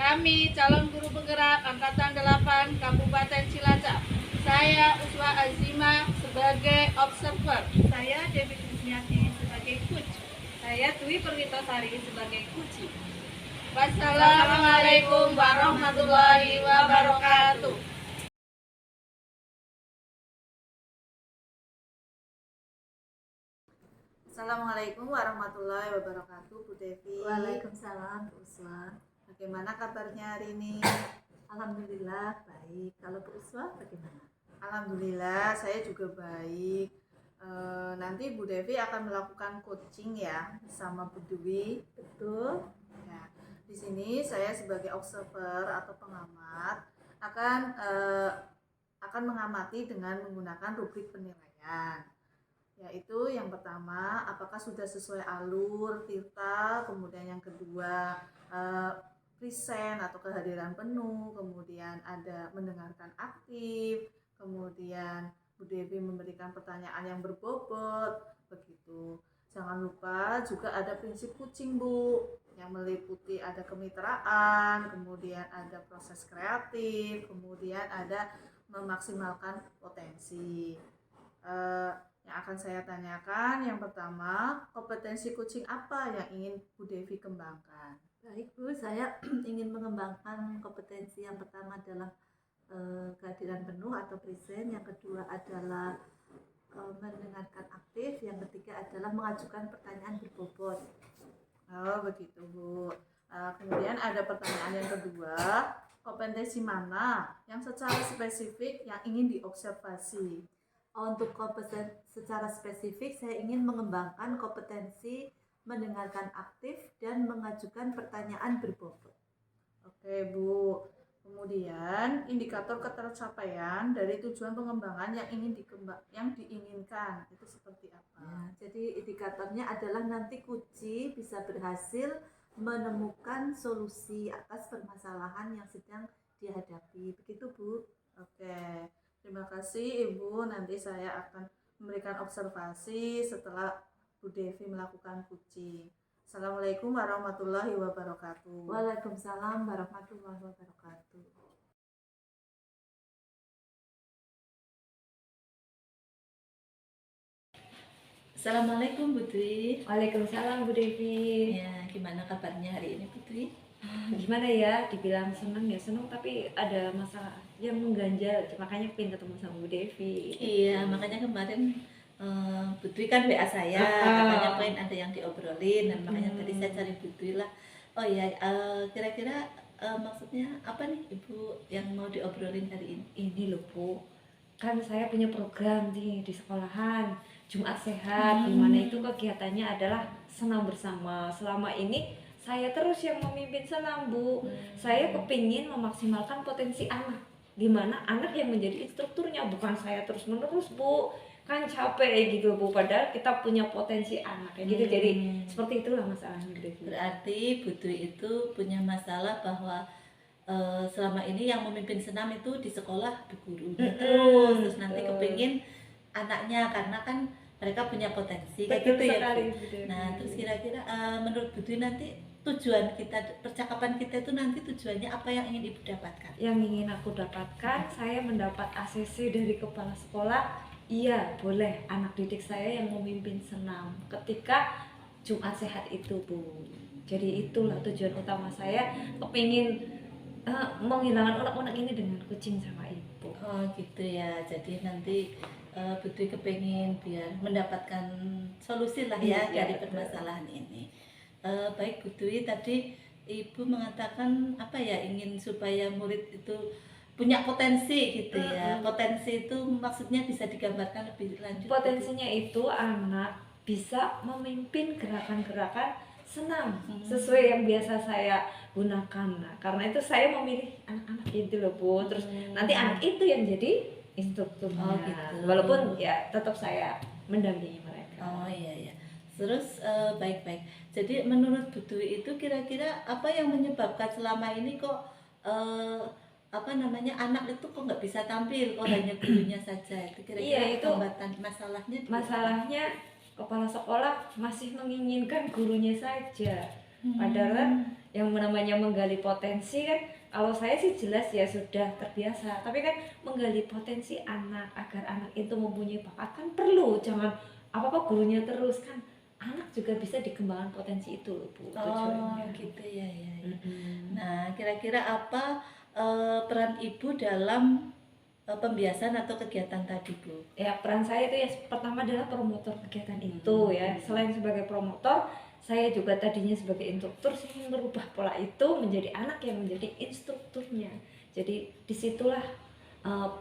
Kami calon guru penggerak Angkatan 8 Kabupaten Cilacap. Saya Uswa Azima sebagai observer. Saya Dewi Krisniati sebagai coach. Saya Dwi Perwitosari sebagai kuci. Wassalamualaikum warahmatullahi wabarakatuh. Assalamualaikum warahmatullahi wabarakatuh, Bu Devi. Waalaikumsalam, Bu Uswa. Bagaimana kabarnya hari ini? Alhamdulillah baik. Kalau Bu Uswa bagaimana? Alhamdulillah, saya juga baik. Nanti Bu Devi akan melakukan coaching ya sama Bu Dwi. Betul. Ya, di sini saya sebagai observer atau pengamat akan mengamati dengan menggunakan rubrik penilaian. Yaitu yang pertama, apakah sudah sesuai alur, tirta, kemudian yang kedua present atau kehadiran penuh, kemudian ada mendengarkan aktif, kemudian Bu Devi memberikan pertanyaan yang berbobot, begitu. Jangan lupa juga ada prinsip coaching, Bu, yang meliputi ada kemitraan, kemudian ada proses kreatif, kemudian ada memaksimalkan potensi. Yang akan saya tanyakan, yang pertama, kompetensi coaching apa yang ingin Bu Devi kembangkan? Baik Bu, saya ingin mengembangkan kompetensi yang pertama adalah kehadiran penuh atau present, yang kedua adalah mendengarkan aktif, yang ketiga adalah mengajukan pertanyaan berbobot. Oh begitu Bu. Kemudian ada pertanyaan yang kedua, kompetensi mana yang secara spesifik yang ingin diobservasi? Untuk kompetensi secara spesifik, saya ingin mengembangkan kompetensi mendengarkan aktif dan mengajukan pertanyaan berbobot. Oke Bu. Kemudian indikator ketercapaian dari tujuan pengembangan yang diinginkan itu seperti apa? Ya, jadi indikatornya adalah nanti kuci bisa berhasil menemukan solusi atas permasalahan yang sedang dihadapi. Begitu Bu. Oke. Terima kasih Ibu. Nanti saya akan memberikan observasi setelah Bu Devi melakukan coaching. Assalamualaikum warahmatullahi wabarakatuh. Waalaikumsalam warahmatullahi wabarakatuh. Assalamualaikum Bu Dwi. Waalaikumsalam Bu Devi. Ya, gimana kabarnya hari ini Bu Dwi? Gimana ya, dibilang senang ya senang, tapi ada masalah yang mengganjal, makanya pengen ketemu sama Bu Devi. Iya, makanya kemarin Bu Dwi kan WA saya, katanya pengen ada yang diobrolin, dan makanya tadi saya cari Bu Dwi lah. Oh iya, kira-kira maksudnya apa nih Ibu yang mau diobrolin hari ini? Ini loh Bu, kan saya punya program nih di sekolahan, Jumat Sehat, dimana itu kegiatannya adalah senam bersama. Selama ini saya terus yang memimpin senam Bu. Saya kepingin memaksimalkan potensi anak, dimana anak yang menjadi instrukturnya, bukan saya terus menerus Bu. Kan capek gitu Bu, padahal kita punya potensi anak kayak gitu. Jadi seperti itulah masalahnya gitu. Berarti Bu Dwi itu punya masalah bahwa selama ini yang memimpin senam itu di sekolah di guru terus nanti kepingin anaknya, karena kan mereka punya potensi kayak gitu ya Bu. Nah terus kira-kira menurut Bu Dwi nanti tujuan kita, percakapan kita itu nanti tujuannya apa yang ingin Ibu dapatkan? Yang ingin aku dapatkan, saya mendapat ACC dari kepala sekolah. Iya, boleh anak didik saya yang memimpin senam ketika Jumat Sehat itu Bu. Jadi itulah tujuan utama saya, kepingin menghilangkan unek-unek ini dengan coaching sama Ibu. Oh gitu ya, jadi nanti Bu Dwi kepingin biar mendapatkan solusi lah ya dari permasalahan ini. Baik Bu Dwi, tadi Ibu mengatakan apa ya, ingin supaya murid itu punya potensi gitu ya. Potensi itu maksudnya bisa digambarkan lebih lanjut. Potensinya itu anak bisa memimpin gerakan-gerakan senam sesuai yang biasa saya gunakan. Nah, karena itu saya memilih anak-anak itu loh Bu. Terus nanti anak itu yang jadi instrukturnya. Oh, gitu. Walaupun ya tetap saya mendampingi mereka. Oh iya iya. Terus baik-baik. Jadi menurut Bu Dwi itu kira-kira apa yang menyebabkan selama ini kok anak itu kok nggak bisa tampil, kok hanya gurunya saja? Itu kira-kira Iya, itu hambatan masalahnya? Masalahnya kepala sekolah masih menginginkan gurunya saja. Padahal yang namanya menggali potensi kan, kalau saya sih jelas ya sudah terbiasa, tapi kan menggali potensi anak agar anak itu mempunyai bakat kan perlu, jangan apa-apa gurunya terus kan, anak juga bisa dikembangkan potensi itu loh Bu, Oh tujuannya. gitu ya, ya, ya. Mm-mm. Nah, kira-kira apa peran ibu dalam pembiasan atau kegiatan tadi, Bu? Ya peran saya itu ya pertama adalah promotor kegiatan itu ya. Selain sebagai promotor, saya juga tadinya sebagai instruktur, saya ingin merubah pola itu menjadi anak yang menjadi instrukturnya. Jadi disitulah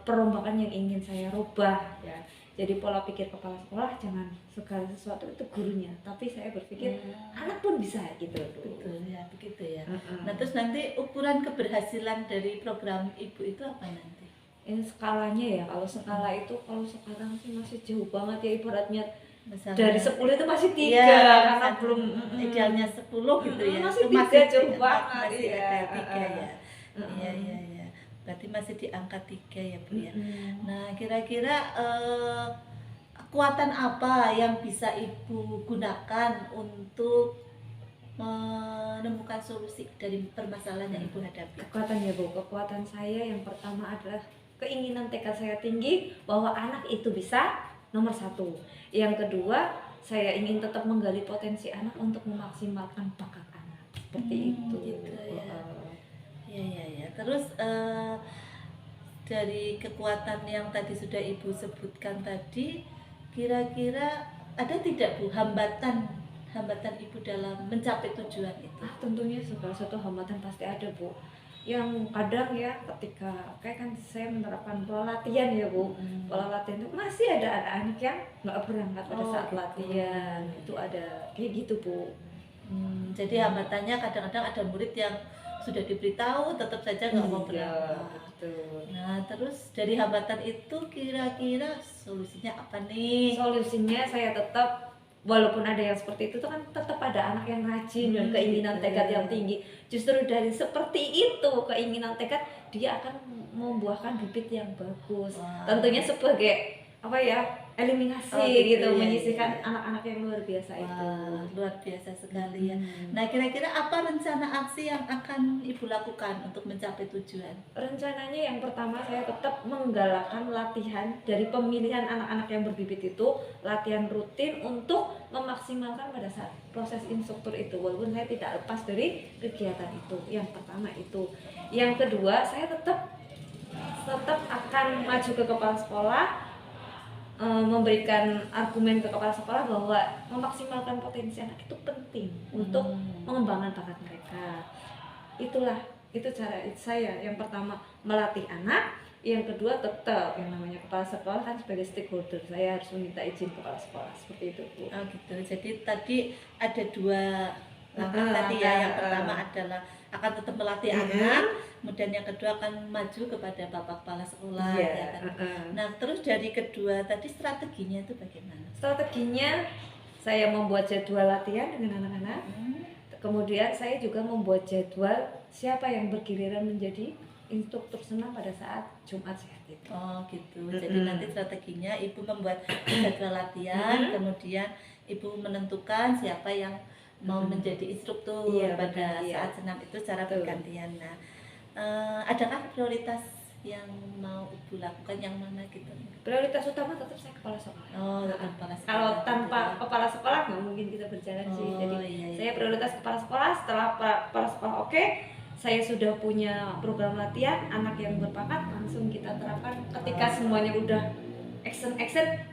perombakan yang ingin saya rubah ya. Jadi pola pikir kepala sekolah jangan segala sesuatu itu gurunya, tapi saya berpikir anak pun bisa gitu loh. Betul ya, begitu ya. Mm-mm. Nah, terus nanti ukuran keberhasilan dari program ibu itu apa nanti? Ini skalanya ya, kalau skala itu kalau sekarang sih masih jauh banget ya, ibaratnya Misalnya, dari 10 itu masih 3 iya, karena misalnya belum idealnya 10 gitu ya. masih Itu 3 jauh di- banget masih ya. ada 3 ya. Iya, iya, iya. Berarti masih di angka 3 ya, Bu ya. Nah, kira-kira kekuatan apa yang bisa ibu gunakan untuk menemukan solusi dari permasalahan yang ibu hadapi? Kekuatan ya Bu, kekuatan saya yang pertama adalah keinginan tekad saya tinggi bahwa anak itu bisa, nomor 1. Yang kedua, saya ingin tetap menggali potensi anak untuk memaksimalkan bakat anak, seperti itu gitu ya. Heeh. Ya, ya, ya. Terus dari kekuatan yang tadi sudah ibu sebutkan tadi, kira-kira ada tidak Bu hambatan ibu dalam mencapai tujuan itu? Tentunya segala satu hambatan pasti ada Bu, yang kadang ya ketika kayak kan saya menerapkan pola latihan ya Bu, pola latihan itu masih ada anak-anak yang nggak berangkat pada Oh, saat gitu. latihan, itu ada kayak gitu Bu. Jadi hambatannya kadang-kadang ada murid yang sudah diberitahu tetap saja nggak mau Iya, berangkat. betul. Nah, terus dari hambatan itu kira-kira solusinya apa nih? Solusinya saya tetap, walaupun ada yang seperti itu tuh kan tetap ada anak yang rajin dan keinginan gitu. tekad yang tinggi. Justru dari seperti itu keinginan tekad dia akan membuahkan bibit yang bagus. Wah. Tentunya sebagai apa ya, eliminasi Oh, gitu, gitu, iya, menyisihkan iya. anak-anak yang luar biasa itu. Wah, luar biasa sekali ya. Hmm. Nah, kira-kira apa rencana aksi yang akan ibu lakukan untuk mencapai tujuan? Rencananya yang pertama saya tetap menggalakkan latihan dari pemilihan anak-anak yang berbibit itu, latihan rutin untuk memaksimalkan pada saat proses instruktur itu, walaupun saya tidak lepas dari kegiatan itu. Yang pertama itu. Yang kedua, saya tetap akan maju ke kepala sekolah, memberikan argumen ke kepala sekolah bahwa memaksimalkan potensi anak itu penting untuk mengembangkan bakat mereka. Itu cara saya. Yang pertama melatih anak, yang kedua tetap yang namanya kepala sekolah kan sebagai stakeholder, saya harus meminta izin kepala sekolah, seperti itu Bu. Oh gitu. Jadi tadi ada 2 langkah tadi ya. Yang pertama adalah akan tetap melatih anak, kemudian yang kedua akan maju kepada bapak kepala sekolah. Iya, Ya kan? Nah, terus dari kedua tadi strateginya itu bagaimana? Strateginya saya membuat jadwal latihan dengan anak-anak. Kemudian saya juga membuat jadwal siapa yang bergiliran menjadi instruktur senam pada saat Jumat Sehat itu. Oh gitu. Jadi nanti strateginya ibu membuat jadwal latihan, kemudian ibu menentukan siapa yang mau menjadi instruktur Iya, pada bergantian. saat senam itu secara Betul. bergantian. Nah, adakah prioritas yang mau ibu lakukan yang mana gitu? Prioritas utama tetap saya kepala sekolah. Oh, tetap kepala sekolah. Kalau tanpa kepala sekolah nggak mungkin kita berjalan sih. Oh, Jadi iya, iya. saya prioritas kepala sekolah. Setelah kepala sekolah oke, saya sudah punya program latihan anak yang berbakat, langsung kita terapkan. Ketika semuanya udah action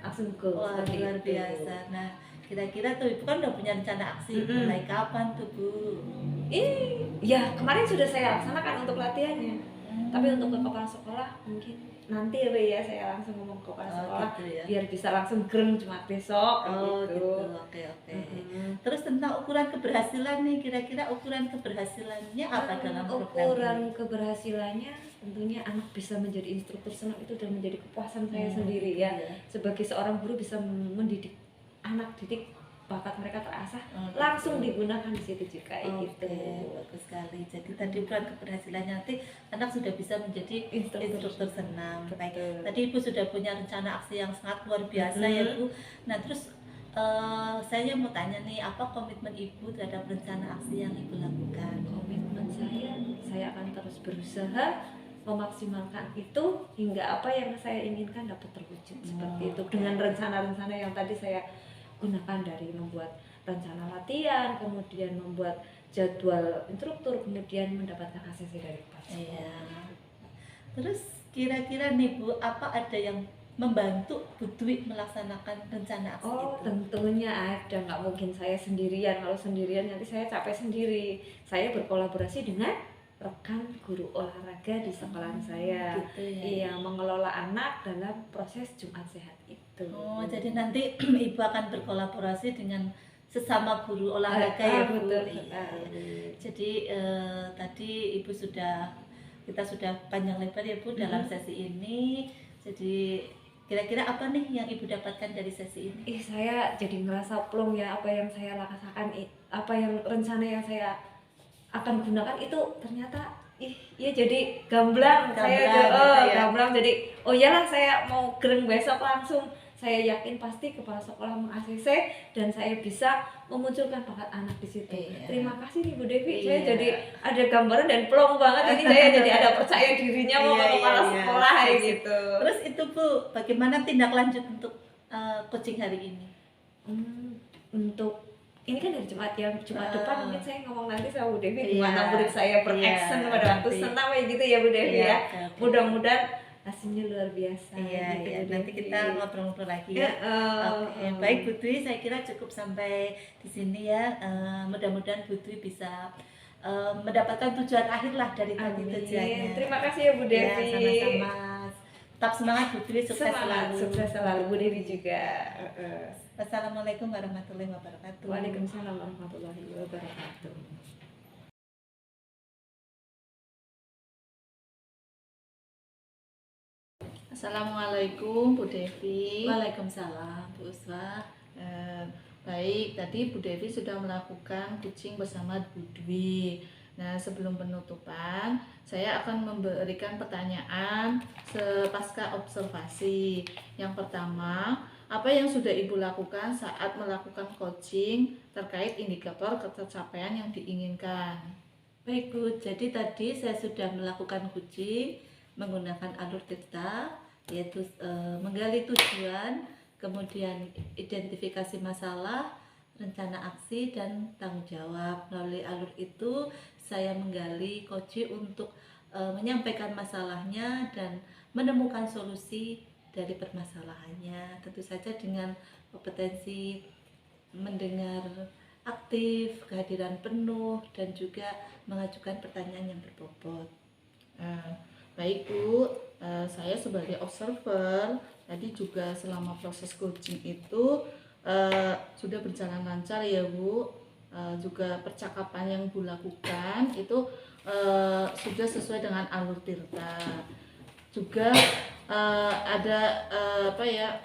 langsung go. Wah, Seperti luar itu. biasa. Nah, kira-kira tuh ibu kan udah punya rencana aksi. Mulai kapan tuh Bu? Ya kemarin sudah saya laksanakan untuk latihannya. Tapi untuk ke kepala sekolah mungkin nanti ya saya langsung ngomong ke kepala sekolah gitu ya. biar bisa langsung greng Jumat besok. Oh gitu. gitu. Oke, oke. Terus tentang ukuran keberhasilan nih, kira-kira ukuran keberhasilannya apa dalam program Ukuran ini? keberhasilannya tentunya anak bisa menjadi instruktur senam itu sudah menjadi kepuasan saya sendiri gitu ya. Sebagai seorang guru bisa mendidik anak, didik bakat mereka terasah, gitu. langsung digunakan di situ juga Oke, gitu. bagus sekali. Jadi tadi ukuran keberhasilannya nanti anak sudah bisa menjadi instruktur senam. Baik. Betul. Tadi Ibu sudah punya rencana aksi yang sangat luar biasa ya Bu. Nah, terus saya mau tanya nih, apa komitmen Ibu terhadap rencana aksi yang Ibu lakukan? Komitmen saya akan terus berusaha memaksimalkan itu hingga apa yang saya inginkan dapat terwujud seperti itu, dengan rencana-rencana yang tadi saya gunakan, dari membuat rencana latihan, kemudian membuat jadwal instruktur, kemudian mendapatkan ACC dari kepala sekolah. Iya. Terus kira-kira nih Bu, apa ada yang membantu Bu Dwi melaksanakan rencana aksi Oh, itu? tentunya ada, nggak mungkin saya sendirian. Kalau sendirian nanti saya capek sendiri. Saya berkolaborasi dengan rekan guru olahraga di sekolahan saya. Gitu ya. Iya, mengelola anak dalam proses Jumat Sehat itu. Oh, jadi nanti Ibu akan berkolaborasi dengan sesama guru olahraga ya Bu. betul Iya. sekali. Jadi tadi kita sudah panjang lebar ya Bu dalam sesi ini. Jadi kira-kira apa nih yang Ibu dapatkan dari sesi ini? Saya jadi ngerasa plong ya, apa yang saya laksanakan, apa yang rencana yang saya akan gunakan itu ternyata ya jadi gamblang. Saya Gamblang gitu ya. gamblang, jadi oh iyalah saya mau gereng besok langsung. Saya yakin pasti kepala sekolah meng-ACC dan saya bisa memunculkan bakat anak di situ. Iya. Terima kasih nih Bu Devi. Iya. Saya jadi ada gambaran dan plong banget ini, saya jadi ada percaya dirinya mau ke Iya, kepala iya, sekolah iya. kayak gitu. Terus itu Bu, bagaimana tindak lanjut untuk coaching hari ini? Untuk ini kan hari Jumat ya, Jumat depan mungkin saya ngomong nanti sama Bu Devi Iya. gimana murid saya beraction Iya, pada waktu nanti. senam ya gitu ya Bu Devi Iya, ya. oke. Mudah-mudahan hasilnya luar biasa. Iya, gitu, iya. Bu Nanti Devi. kita ngobrol-ngobrol lagi ya. Oke, baik Bu Dwi, saya kira cukup sampai di sini ya. Mudah-mudahan Bu Dwi bisa mendapatkan tujuan akhir lah dari tadi Amin. tujuannya. Terima kasih ya Bu Ya, Devi. sama-sama. Tetap semangat Bu Dwi, sukses Semangat, selalu. sukses selalu Bu Devi juga. Wassalamualaikum warahmatullahi wabarakatuh. Waalaikumsalam warahmatullahi wabarakatuh. Assalamualaikum Bu Devi. Waalaikumsalam Bu Uswa. Baik, tadi Bu Devi sudah melakukan coaching bersama Bu Dwi. Nah, sebelum penutupan, saya akan memberikan pertanyaan pasca observasi. Yang pertama, apa yang sudah Ibu lakukan saat melakukan coaching terkait indikator ketercapaian yang diinginkan? Baik Bu, jadi tadi saya sudah melakukan coaching menggunakan alur Tirta, yaitu menggali tujuan, kemudian identifikasi masalah, rencana aksi, dan tanggung jawab. Melalui alur itu saya menggali coach untuk menyampaikan masalahnya dan menemukan solusi dari permasalahannya. Tentu saja dengan kompetensi mendengar aktif, kehadiran penuh, dan juga mengajukan pertanyaan yang berbobot. Baik Bu, saya sebagai observer tadi juga selama proses coaching itu sudah berjalan lancar ya Bu. Juga percakapan yang Bu lakukan itu sudah sesuai dengan alur Tirta. Juga ada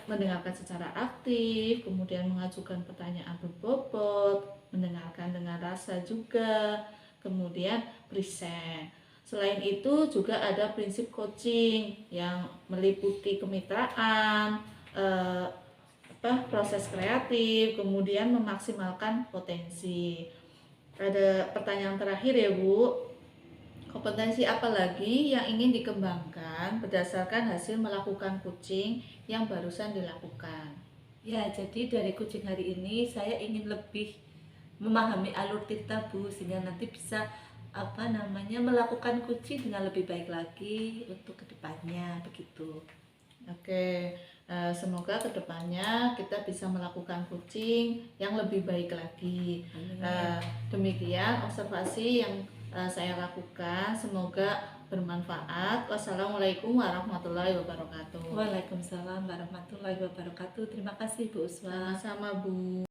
mendengarkan secara aktif, kemudian mengajukan pertanyaan berbobot, mendengarkan dengan rasa juga, kemudian present. Selain itu juga ada prinsip coaching yang meliputi kemitraan, proses kreatif, kemudian memaksimalkan potensi. Ada pertanyaan terakhir ya Bu, kompetensi apa lagi yang ingin dikembangkan berdasarkan hasil melakukan coaching yang barusan dilakukan? Ya, jadi dari coaching hari ini saya ingin lebih memahami alur Tirta Bu, sehingga nanti bisa melakukan coaching dengan lebih baik lagi untuk kedepannya begitu. Oke, semoga kedepannya kita bisa melakukan coaching yang lebih baik lagi. Demikian observasi yang saya lakukan, semoga bermanfaat. Wassalamualaikum warahmatullahi wabarakatuh. Waalaikumsalam warahmatullahi wabarakatuh. Terima kasih Bu Uswa. Sama-sama Bu.